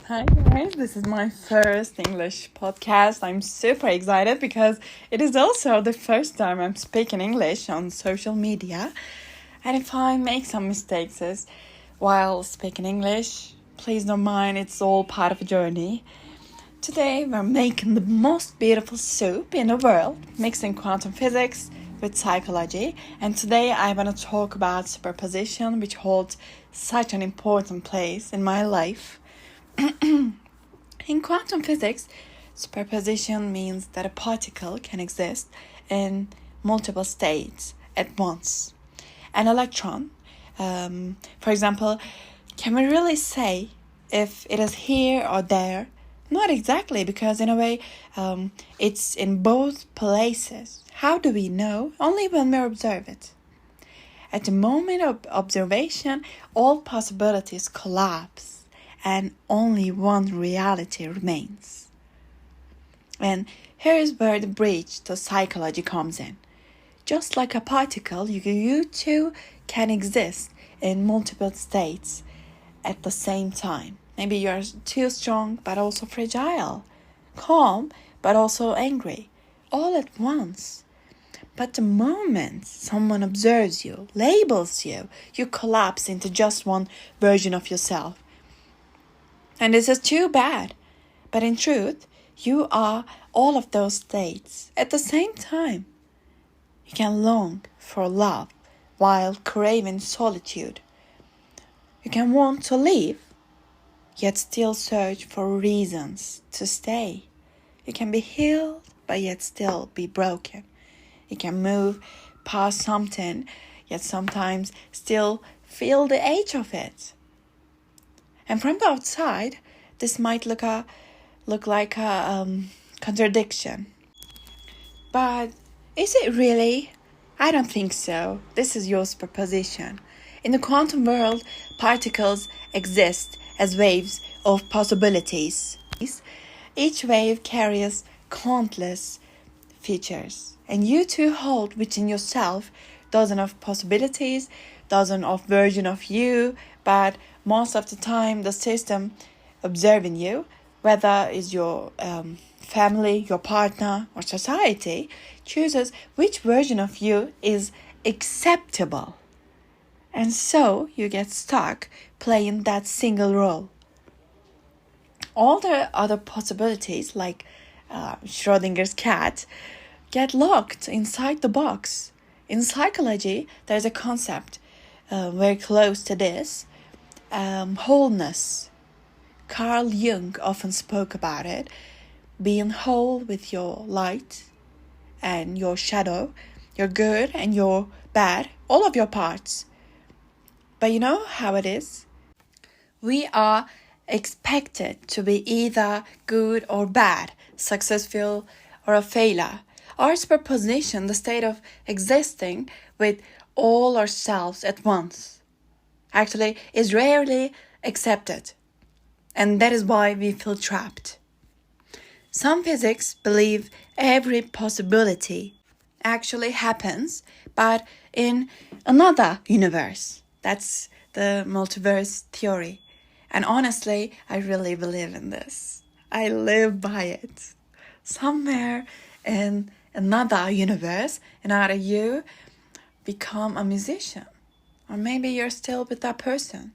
Hi guys, this is my first English podcast. I'm super excited because it is also the first time I'm speaking English on social media. And if I make some mistakes while speaking English, please don't mind, it's all part of a journey. Today we're making the most beautiful soup in the world, mixing quantum physics with psychology. And today I'm going to talk about superposition, which holds such an important place in my life. In quantum physics, superposition means that a particle can exist in multiple states at once. An electron, for example, can we really say if it is here or there? Not exactly, because in a way, it's in both places. How do we know? Only when we observe it. At the moment of observation, all possibilities collapse. And only one reality remains. And here is where the bridge to psychology comes in. Just like a particle, you too can exist in multiple states at the same time. Maybe you're too strong but also fragile, calm but also angry, all at once. But the moment someone observes you, labels you, you collapse into just one version of yourself. And this is too bad. But in truth, you are all of those states at the same time. You can long for love while craving solitude. You can want to leave, yet still search for reasons to stay. You can be healed, but yet still be broken. You can move past something, yet sometimes still feel the edge of it. And from the outside, this might look like a contradiction. But is it really? I don't think so. This is your superposition. In the quantum world, particles exist as waves of possibilities. Each wave carries countless features. And you too hold within yourself dozens of possibilities, dozens of versions of you, but most of the time the system observing you, whether it's your family, your partner, or society, chooses which version of you is acceptable. And so you get stuck playing that single role. All the other possibilities, like Schrodinger's cat, get locked inside the box. In psychology, there's a concept very close to this, wholeness. Carl Jung often spoke about it, being whole with your light and your shadow, your good and your bad, all of your parts. But you know how it is? We are expected to be either good or bad, successful or a failure. Our superposition, the state of existing with all ourselves at once, actually is rarely accepted. And that is why we feel trapped. Some physics believe every possibility actually happens, but in another universe. That's the multiverse theory. And honestly, I really believe in this. I live by it. Somewhere in another universe, another you become a musician. Or maybe you're still with that person.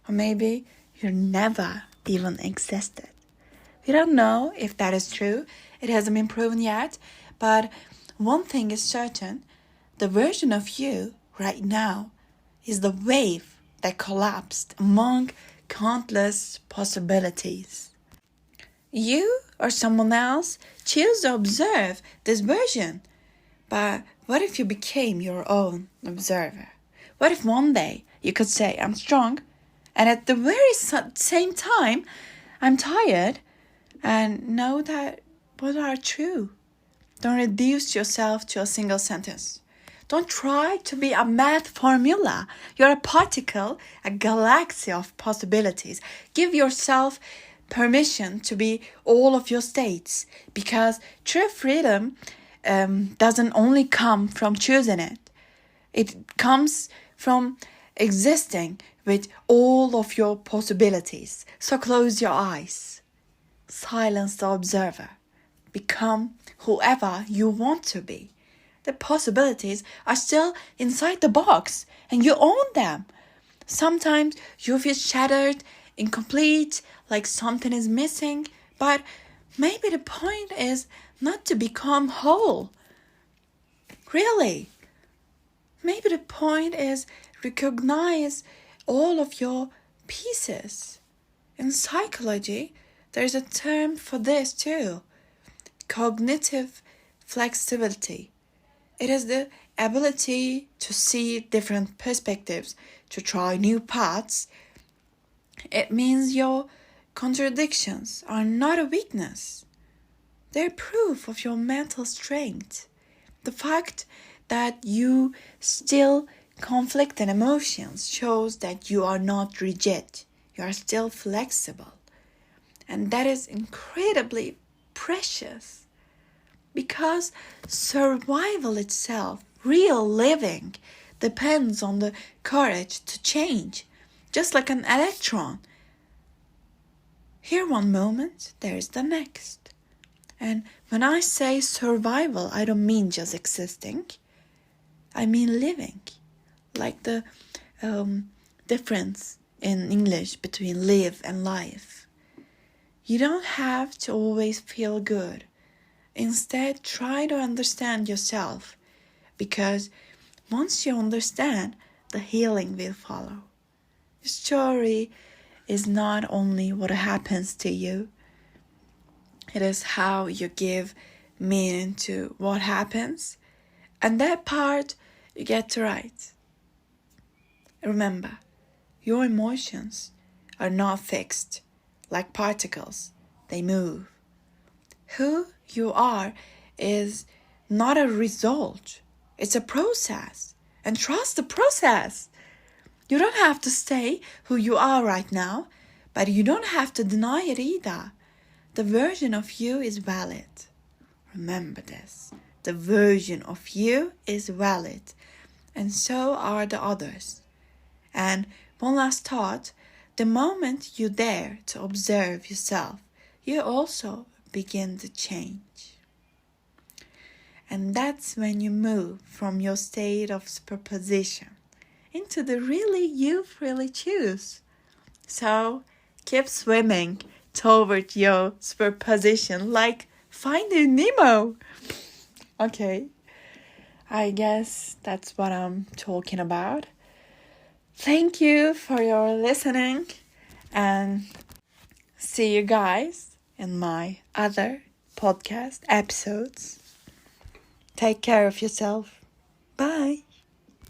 Or maybe you never even existed. We don't know if that is true. It hasn't been proven yet. But one thing is certain. The version of you right now is the wave that collapsed among countless possibilities. You or someone else choose to observe this version. But what if you became your own observer? What if one day you could say, I'm strong, and at the very same time, I'm tired, and know that both are true. Don't reduce yourself to a single sentence. Don't try to be a math formula. You're a particle, a galaxy of possibilities. Give yourself permission to be all of your states, because true freedom doesn't only come from choosing it. It comes from existing with all of your possibilities. So close your eyes. Silence the observer. Become whoever you want to be. The possibilities are still inside the box and you own them. Sometimes you feel shattered, incomplete, like something is missing, but maybe the point is not to become whole. Really. Maybe the point is recognize all of your pieces. In psychology, there's a term for this too. Cognitive flexibility. It is the ability to see different perspectives, to try new paths. It means your contradictions are not a weakness. They're proof of your mental strength. The fact that you still conflict in emotions shows that you are not rigid. You are still flexible. And that is incredibly precious. Because survival itself, real living, depends on the courage to change. Just like an electron. Here one moment, there is the next. And when I say survival, I don't mean just existing. I mean living. Like the difference in English between live and life. You don't have to always feel good. Instead, try to understand yourself, because once you understand, the healing will follow. The story is not only what happens to you, it is how you give meaning to what happens, and that part you get to write. Remember, your emotions are not fixed, like particles, they move. Who you are is not a result. It's a process. And trust the process. You don't have to stay who you are right now, but you don't have to deny it either. The version of you is valid. Remember this. The version of you is valid. And so are the others. And one last thought. The moment you dare to observe yourself, you also begin to change. And that's when you move from your state of superposition into the really you really choose. So keep swimming toward your superposition like Finding Nemo. Okay, I guess that's what I'm talking about. Thank you for your listening and see you guys in my other podcast episodes. Take care of yourself.